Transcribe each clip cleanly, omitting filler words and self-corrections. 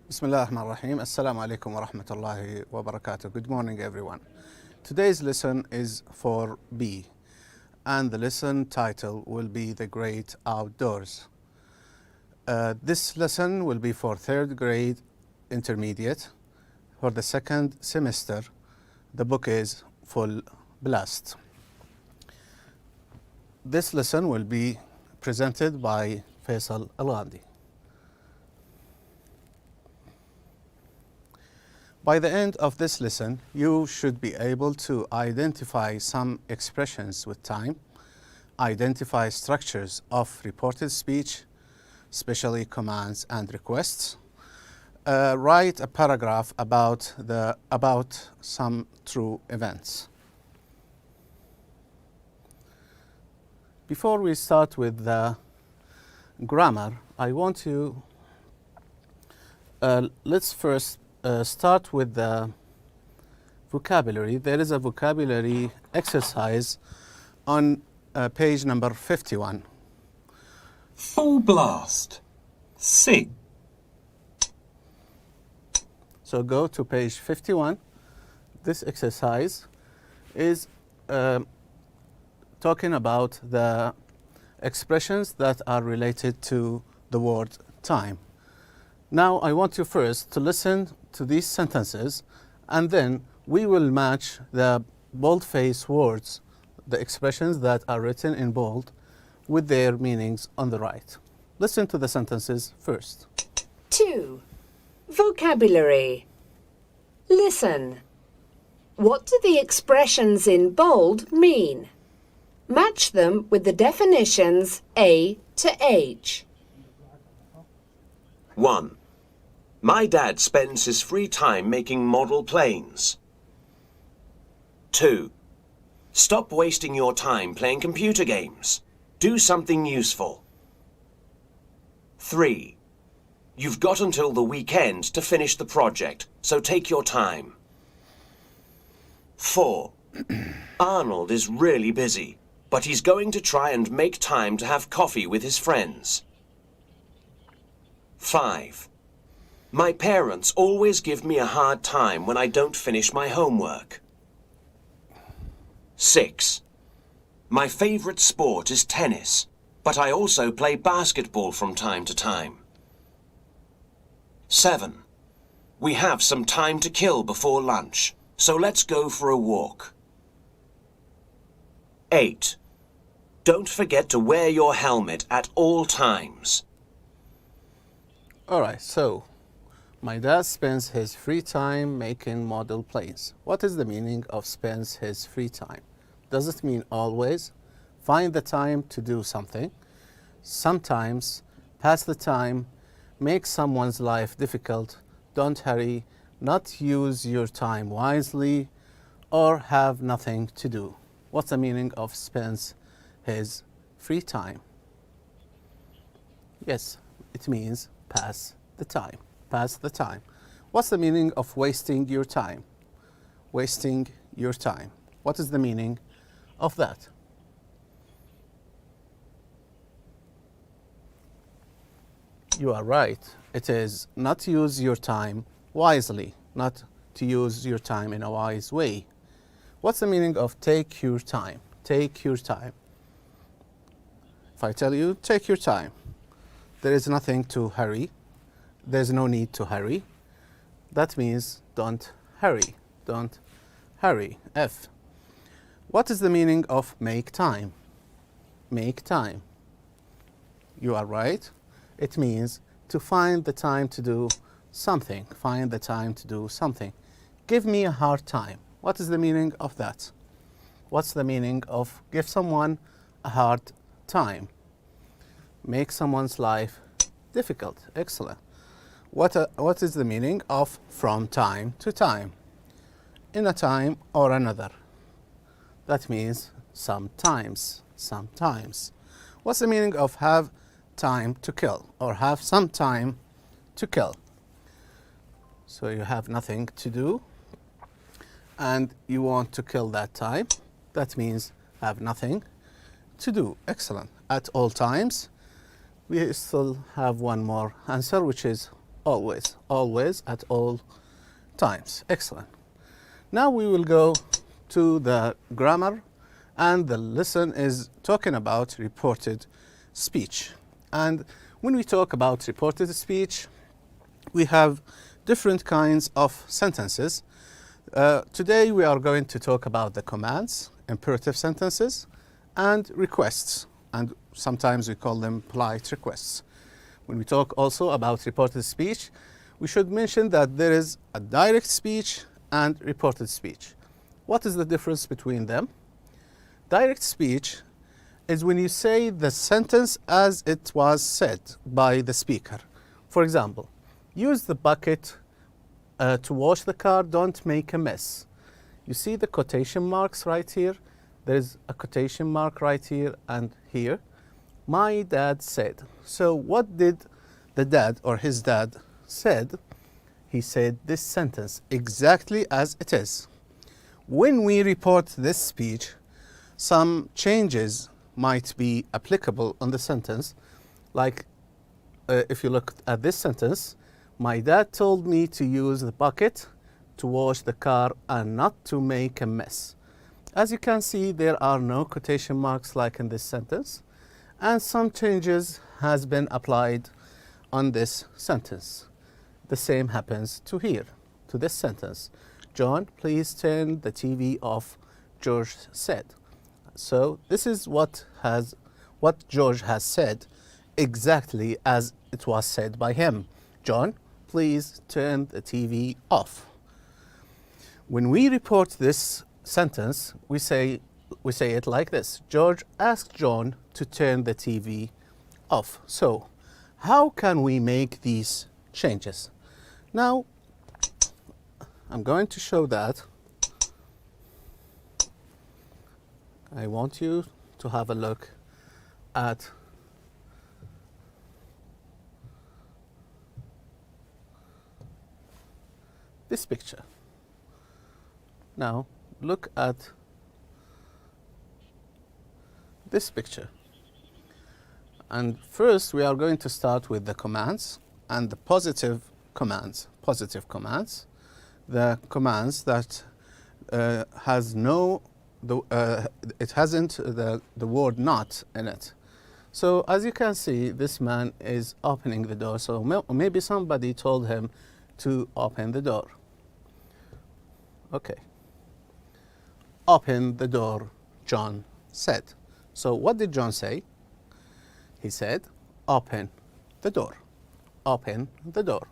بسم الله الرحمن الرحيم. السلام عليكم ورحمة الله وبركاته. Good morning everyone. Today's lesson is for B and the lesson title will be The Great Outdoors. This lesson will be for third grade intermediate for the second semester. The book is Full Blast. This lesson will be presented by Faisal Al-Ghandi. By the end of this lesson, you should be able to identify some expressions with time, identify structures of reported speech, especially commands and requests, write a paragraph about some true events. Before we start with the grammar, I want to let's first start with the vocabulary. There is a vocabulary exercise on page number 51. Full blast. Sing. So go to page 51. This exercise is talking about the expressions that are related to the word time. Now I want you first to listen to these sentences and then we will match the bold-faced words, the expressions that are written in bold, with their meanings on the right. Listen to the sentences first. 2. Vocabulary. Listen. What do the expressions in bold mean? Match them with the definitions A to H. 1. My dad spends his free time making model planes. 2. Stop wasting your time playing computer games. Do something useful. 3. You've got until the weekend to finish the project, so take your time. 4. Arnold is really busy, but he's going to try and make time to have coffee with his friends. 5. My parents always give me a hard time when I don't finish my homework. 6. My favorite sport is tennis, but I also play basketball from time to time. 7. We have some time to kill before lunch, so let's go for a walk. 8. Don't forget to wear your helmet at all times. All right, so my dad spends his free time making model planes. What is the meaning of spends his free time? Does it mean always? Find the time to do something. Sometimes, pass the time, make someone's life difficult, don't hurry, not use your time wisely, or have nothing to do. What's the meaning of spends his free time? Yes, it means pass the time. Pass the time. What's the meaning of wasting your time? Wasting your time. What is the meaning of that? You are right. It is not use your time wisely, not to use your time in a wise way. What's the meaning of take your time? Take your time. If I tell you, take your time, there is nothing to hurry. There's no need to hurry. That means don't hurry. Don't hurry. F. What is the meaning of make time? Make time. You are right. It means to find the time to do something. Find the time to do something. Give me a hard time. What is the meaning of that? What's the meaning of give someone a hard time? Make someone's life difficult. Excellent. What is the meaning of from time to time? In a time or another. That means sometimes. Sometimes. What's the meaning of have time to kill or have some time to kill? So you have nothing to do and you want to kill that time. That means have nothing to do. Excellent. At all times. We still have one more answer, which is Always. Always, at all times. Excellent. Now we will go to the grammar, and the lesson is talking about reported speech. And when we talk about reported speech, we have different kinds of sentences. Today we are going to talk about the commands, imperative sentences, and requests, and sometimes we call them polite requests. When we talk also about reported speech, we should mention that there is a direct speech and reported speech. What is the difference between them? Direct speech is when you say the sentence as it was said by the speaker. For example, use the bucket to wash the car, don't make a mess. You see the quotation marks right here? There's a quotation mark right here and here. My dad said. So what did the dad or his dad said? He said this sentence exactly as it is. When we report this speech, some changes might be applicable on the sentence. Like if you look at this sentence, my dad told me to use the bucket to wash the car and not to make a mess. As you can see, there are no quotation marks like in this sentence, and some changes has been applied on this sentence. The same happens to here, to this sentence. John, please turn the TV off, George said. So this is what George has said exactly as it was said by him. John, please turn the TV off. When we report this sentence, we say it like this. George asked John to turn the TV off. So how can we make these changes? Now, I'm going to show that. I want you to have a look at this picture. Now, look at this picture. And first, we are going to start with the commands and the positive commands. Positive commands, the commands that has no, it hasn't the word not in it. So as you can see, this man is opening the door. So maybe somebody told him to open the door. Okay. Open the door, John said. So what did John say? He said, open the door. Open the door.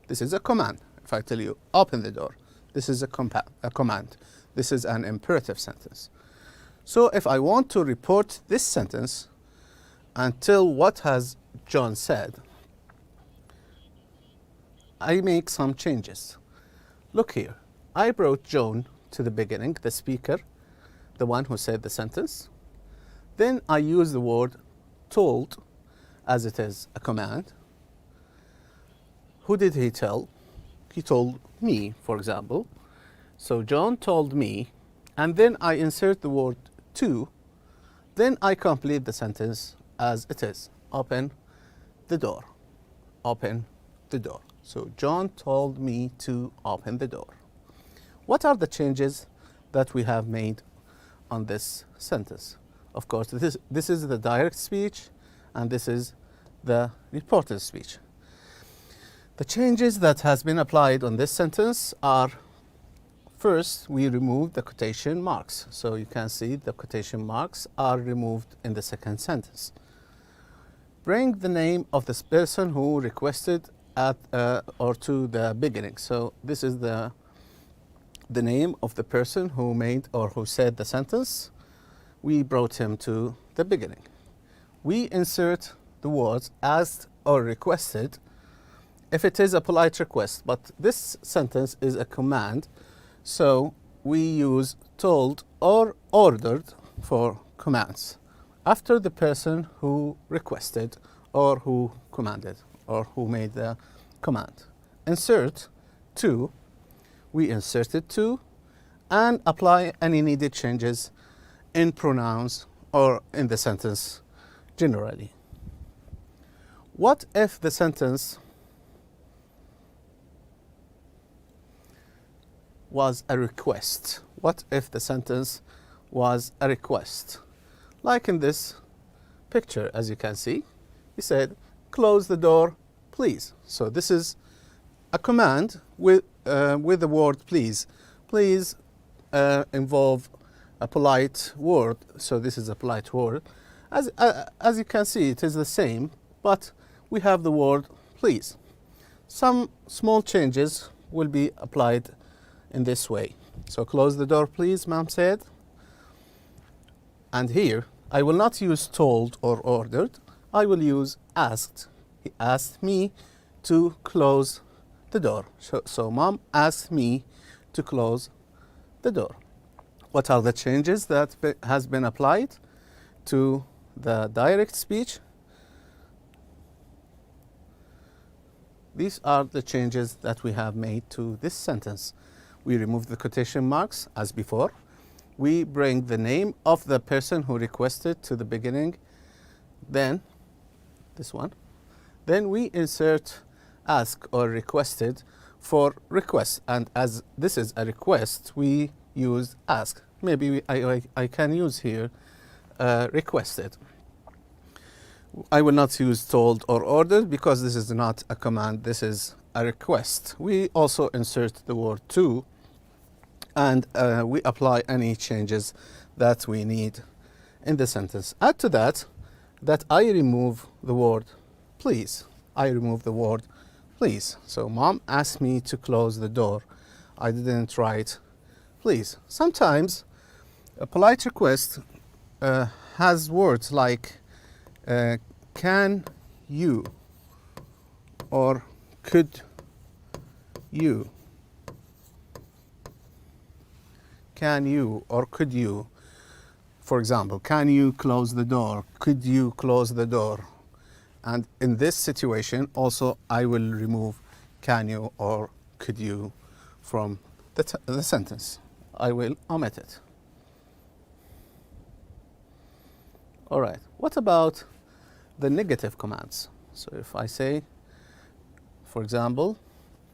This is a command. If I tell you, open the door, this is a command. This is an imperative sentence. So if I want to report this sentence and tell what has John said, I make some changes. Look here. I brought John to the beginning, the speaker, the one who said the sentence. Then I use the word told as it is a command. Who did he tell? He told me, for example. So John told me, and then I insert the word to. Then I complete the sentence as it is. Open the door. Open the door. So John told me to open the door. What are the changes that we have made on this sentence? Of course, this is the direct speech, and this is the reported speech. The changes that has been applied on this sentence are, first, we removed the quotation marks. So you can see the quotation marks are removed in the second sentence. Bring the name of this person who requested at or to the beginning. So this is the name of the person who made or who said the sentence. We brought him to the beginning. We insert the words asked or requested if it is a polite request, but this sentence is a command, so we use told or ordered for commands after the person who requested or who commanded or who made the command. Insert to, we inserted to, and apply any needed changes in pronouns or in the sentence generally. What if the sentence was a request? What if the sentence was a request? Like in this picture, as you can see, he said, close the door, please. So this is a command with the word please. Please involve a polite word. So this is a polite word. As you can see, it is the same, but we have the word please. Some small changes will be applied in this way. So close the door, please, ma'am said. And here, I will not use told or ordered. I will use asked. He asked me to close the door. So mom asked me to close the door. What are the changes that has been applied to the direct speech? These are the changes that we have made to this sentence. We remove the quotation marks as before. We bring the name of the person who requested to the beginning. Then, this one. Then we insert ask or requested for request. And as this is a request, we use ask. Maybe I can use here requested. I will not use told or ordered because this is not a command, this is a request. We also insert the word to, and we apply any changes that we need in the sentence. Add to that I remove the word please. I remove the word please. So mom asked me to close the door. I didn't write please. Sometimes a polite request has words like can you or could you. Can you or could you. For example, can you close the door? Could you close the door? And in this situation, also I will remove can you or could you from the sentence. I will omit it. All right, what about the negative commands? So if I say, for example,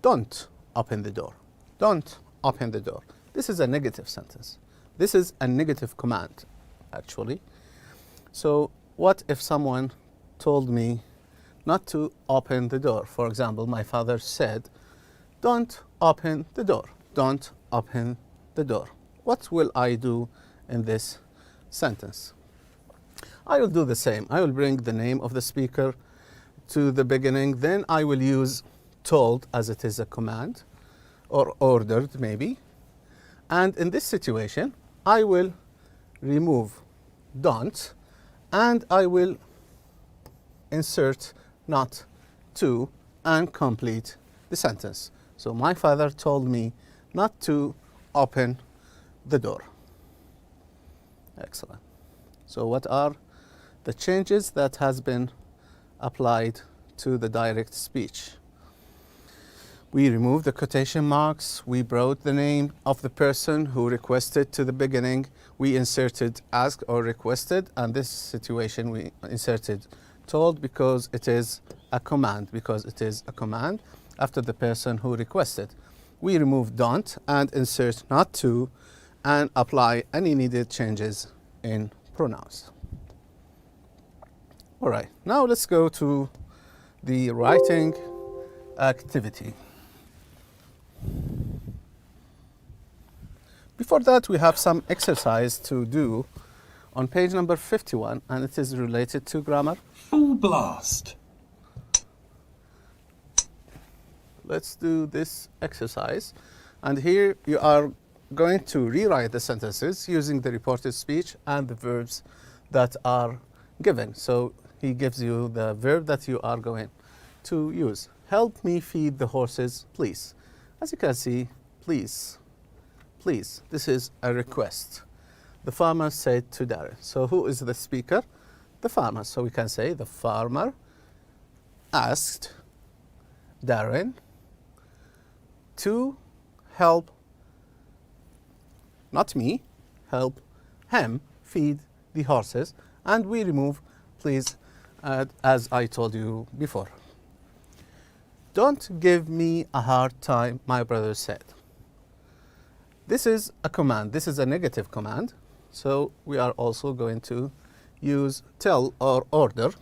don't open the door. Don't open the door. This is a negative sentence. This is a negative command, actually. So what if someone told me not to open the door? For example, my father said, don't open the door. Don't open the door. What will I do in this sentence? I will do the same. I will bring the name of the speaker to the beginning. Then I will use told as it is a command, or ordered maybe. And in this situation, I will remove don't, and I will insert not to and complete the sentence. So my father told me not to open the door. Excellent. So what are the changes that has been applied to the direct speech? We removed the quotation marks. We brought the name of the person who requested to the beginning. We inserted asked or requested, and this situation we inserted told because it is a command, after the person who requested. We remove don't and insert not to and apply any needed changes in pronouns. All right, now let's go to the writing activity. Before that, we have some exercise to do on page number 51, and it is related to grammar. Full blast. Let's do this exercise. And here you are going to rewrite the sentences using the reported speech and the verbs that are given. So he gives you the verb that you are going to use. Help me feed the horses, please. As you can see, please. Please, this is a request. The farmer said to Darren. So who is the speaker? The farmer. So we can say the farmer asked Darren to help, not me, help him feed the horses. And we remove please, as I told you before. Don't give me a hard time, my brother said. This is a command. This is a negative command. So we are also going to use tell or order.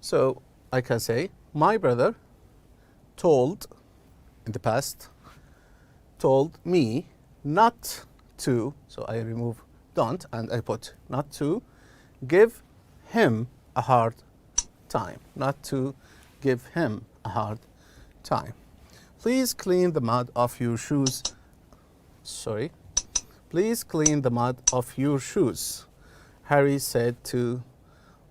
So I can say, my brother told, in the past, told me not to, so I remove don't and I put not to, give him a hard time. Not to give him a hard time. Please clean the mud off your shoes. Sorry. Please clean the mud off your shoes, Harry said to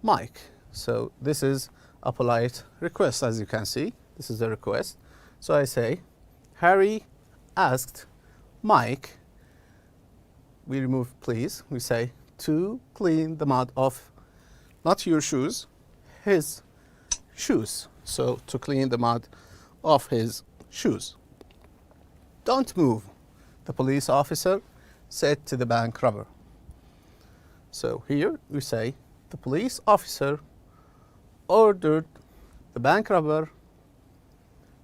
Mike. So this is a polite request, as you can see. This is a request. So I say, Harry asked Mike, we remove please, we say, to clean the mud off, not your shoes, his shoes. So to clean the mud off his shoes. Don't move, the police officer said to the bank robber. So here we say, the police officer ordered the bank robber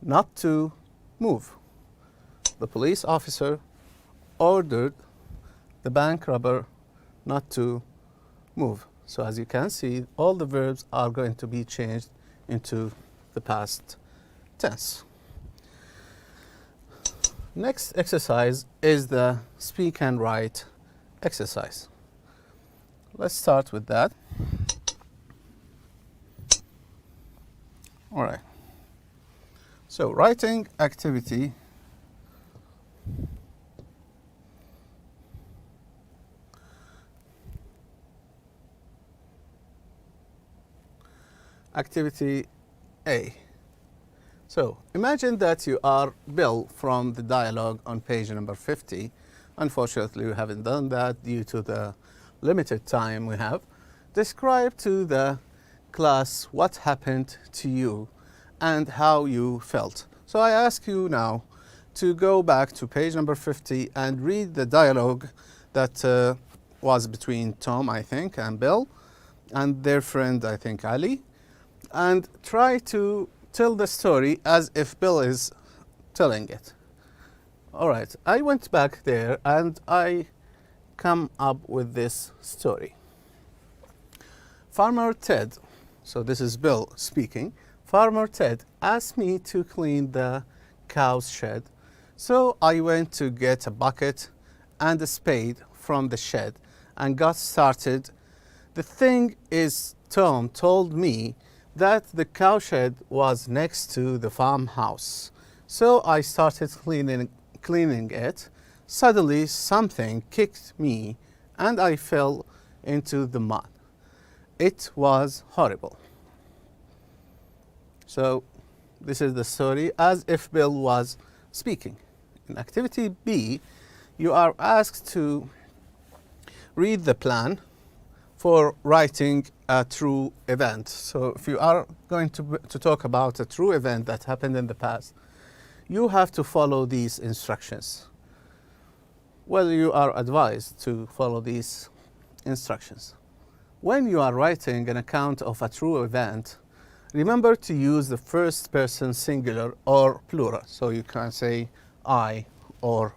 not to move. The police officer ordered the bank robber not to move. So as you can see, all the verbs are going to be changed into the past tense. Next exercise is the speak and write exercise. Let's start with that. All right. So writing activity. Activity A. So imagine that you are Bill from the dialogue on page number 50. Unfortunately, we haven't done that due to the limited time we have. Describe to the class what happened to you and how you felt. So I ask you now to go back to page number 50 and read the dialogue that was between Tom, I think, and Bill, and their friend, I think, Ali, and try to tell the story as if Bill is telling it. All right, I went back there and I come up with this story. Farmer Ted, so this is Bill speaking, Farmer Ted asked me to clean the cow's shed, so I went to get a bucket and a spade from the shed and got started. The thing is, Tom told me that the cowshed was next to the farmhouse. So I started cleaning it. Suddenly something kicked me and I fell into the mud. It was horrible. So this is the story as if Bill was speaking. In activity B, you are asked to read the plan for writing a true event. So if you are going to talk about a true event that happened in the past, you have to follow these instructions. Well, you are advised to follow these instructions. When you are writing an account of a true event, remember to use the first person singular or plural. So you can say I or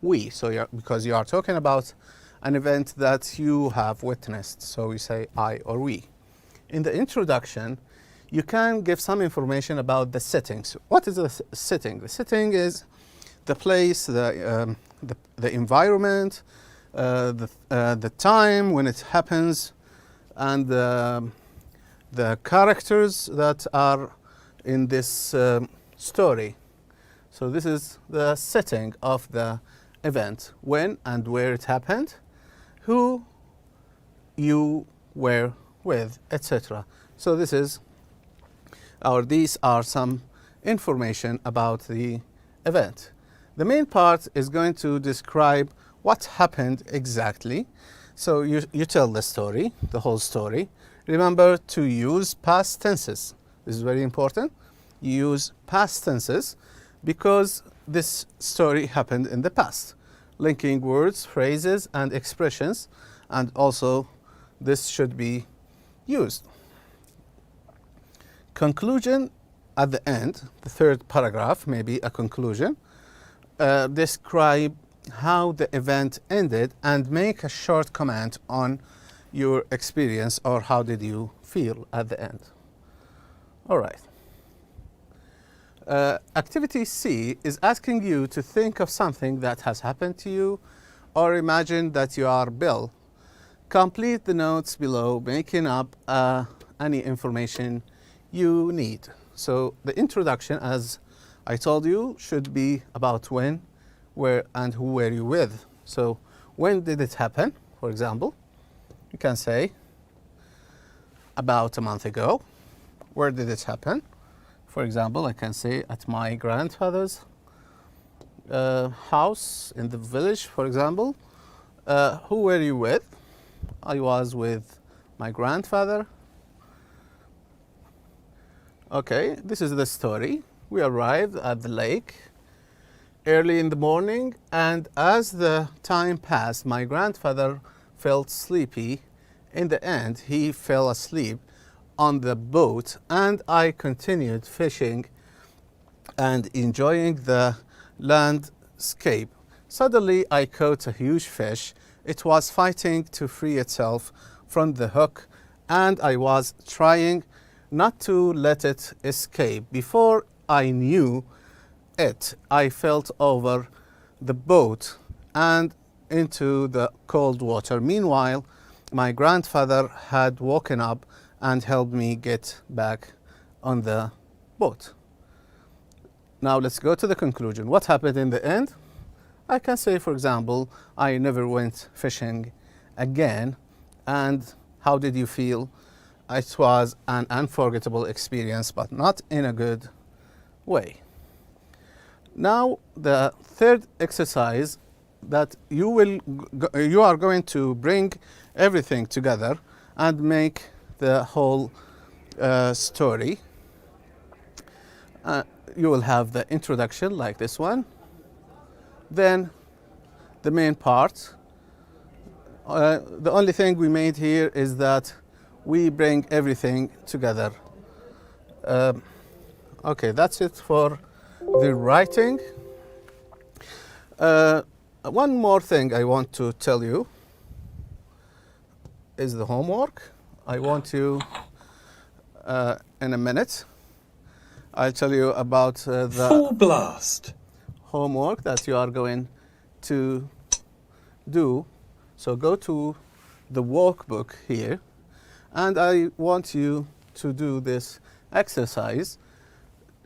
we. So because you are talking about an event that you have witnessed. So we say I or we. In the introduction, you can give some information about the settings. What is the setting? The setting is the place, the environment, the time when it happens, and the characters that are in this story. So this is the setting of the event, when and where it happened, who you were with, etc. So this is, or these are some information about the event. The main part is going to describe what happened exactly. So you tell the story, the whole story. Remember to use past tenses. This is very important. You use past tenses because this story happened in the past. Linking words, phrases, and expressions, and also this should be used. Conclusion at the end, the third paragraph, maybe a conclusion. describe how the event ended and make a short comment on your experience or how did you feel at the end. All right. Activity C is asking you to think of something that has happened to you or imagine that you are Bill. Complete the notes below, making up any information you need. So the introduction, as I told you, should be about when, where, and who were you with. So when did it happen? For example, you can say about a month ago. Where did it happen? For example, I can say at my grandfather's house in the village, for example. Who were you with? I was with my grandfather. Okay, this is the story. We arrived at the lake early in the morning, and as the time passed, my grandfather felt sleepy. In the end, he fell asleep on the boat, and I continued fishing and enjoying the landscape. Suddenly, I caught a huge fish. It was fighting to free itself from the hook, and I was trying not to let it escape. Before I knew it, I fell over the boat and into the cold water. Meanwhile, my grandfather had woken up and helped me get back on the boat. Now let's go to the conclusion. What happened in the end? I can say, for example, I never went fishing again. And how did you feel? It was an unforgettable experience, but not in a good way. Now the third exercise that you are going to bring everything together and make the whole story. You will have the introduction like this one, then the main part. The only thing we made here is that we bring everything together. Okay, that's it for the writing. One more thing I want to tell you is the homework. I want you, in a minute, I'll tell you about the Full blast. homework that you are going to do. So go to the workbook here, and I want you to do this exercise.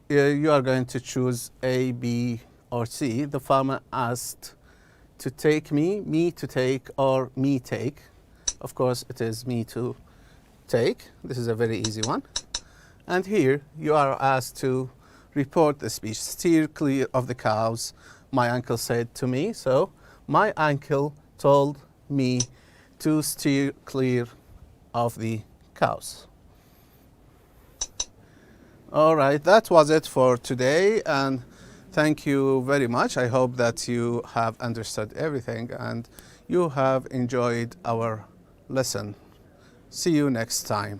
You are going to choose A, B, or C. The farmer asked to take me to take, or me take. Of course, it is me to take. This is a very easy one. And here you are asked to report the speech. Steer clear of the cows, my uncle said to me. So my uncle told me to steer clear of the cows. All right, that was it for today, and thank you very much. I hope that you have understood everything and you have enjoyed our lesson. See you next time.